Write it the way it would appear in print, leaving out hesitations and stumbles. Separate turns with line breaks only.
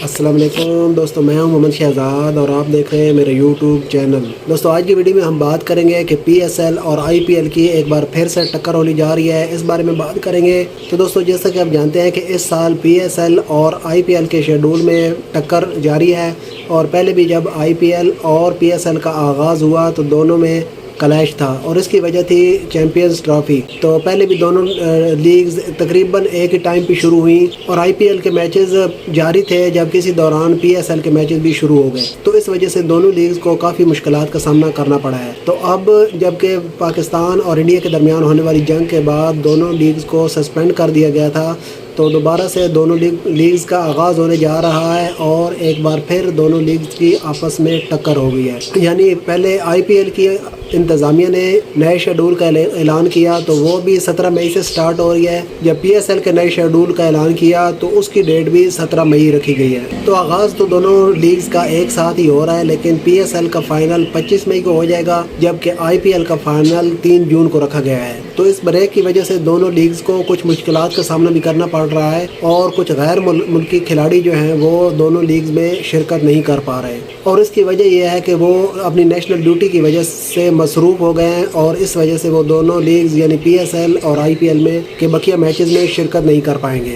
السلام علیکم دوستوں، میں ہوں محمد شہزاد اور آپ دیکھ رہے ہیں میرا یوٹیوب چینل۔ دوستوں آج کی ویڈیو میں ہم بات کریں گے کہ پی ایس ایل اور آئی پی ایل کی ایک بار پھر سے ٹکر ہونے جا رہی ہے، اس بارے میں بات کریں گے۔ تو دوستوں جیسا کہ آپ جانتے ہیں کہ اس سال پی ایس ایل اور آئی پی ایل کے شیڈول میں ٹکر جاری ہے، اور پہلے بھی جب آئی پی ایل اور پی ایس ایل کا آغاز ہوا تو دونوں میں کلیش تھا، اور اس کی وجہ تھی چیمپئنز ٹرافی۔ تو پہلے بھی دونوں لیگز تقریباً ایک ہی ٹائم پہ شروع ہوئیں، اور آئی پی ایل کے میچز جاری تھے جب کسی دوران پی ایس ایل کے میچز بھی شروع ہو گئے، تو اس وجہ سے دونوں لیگز کو کافی مشکلات کا سامنا کرنا پڑا ہے۔ تو اب جبکہ پاکستان اور انڈیا کے درمیان ہونے والی جنگ کے بعد دونوں لیگز کو سسپینڈ کر دیا گیا تھا، تو دوبارہ سے دونوں لیگز کا آغاز ہونے جا رہا ہے، اور ایک بار پھر دونوں لیگز کی آپس میں ٹکر ہو گئی ہے۔ یعنی پہلے آئی پی ایل کی انتظامیہ نے نئے شیڈول کا اعلان کیا تو وہ بھی 17 مئی سے سٹارٹ ہو رہی ہے، جب پی ایس ایل کے نئے شیڈول کا اعلان کیا تو اس کی ڈیٹ بھی 17 مئی رکھی گئی ہے۔ تو آغاز تو دونوں لیگز کا ایک ساتھ ہی ہو رہا ہے، لیکن پی ایس ایل کا فائنل 25 مئی کو ہو جائے گا، جبکہ آئی پی ایل کا فائنل 3 جون کو رکھا گیا ہے۔ تو اس بریک کی وجہ سے دونوں لیگز کو کچھ مشکلات کا سامنا بھی کرنا پڑ رہا ہے، اور کچھ غیر ملکی کھلاڑی جو ہیں وہ دونوں لیگز میں شرکت نہیں کر پا رہے، اور اس کی وجہ یہ ہے کہ وہ اپنی نیشنل ڈیوٹی کی وجہ سے مصروف ہو گئے ہیں، اور اس وجہ سے وہ دونوں لیگز یعنی پی ایس ایل اور آئی پی ایل میں کے بقیہ میچز میں شرکت نہیں کر پائیں گے۔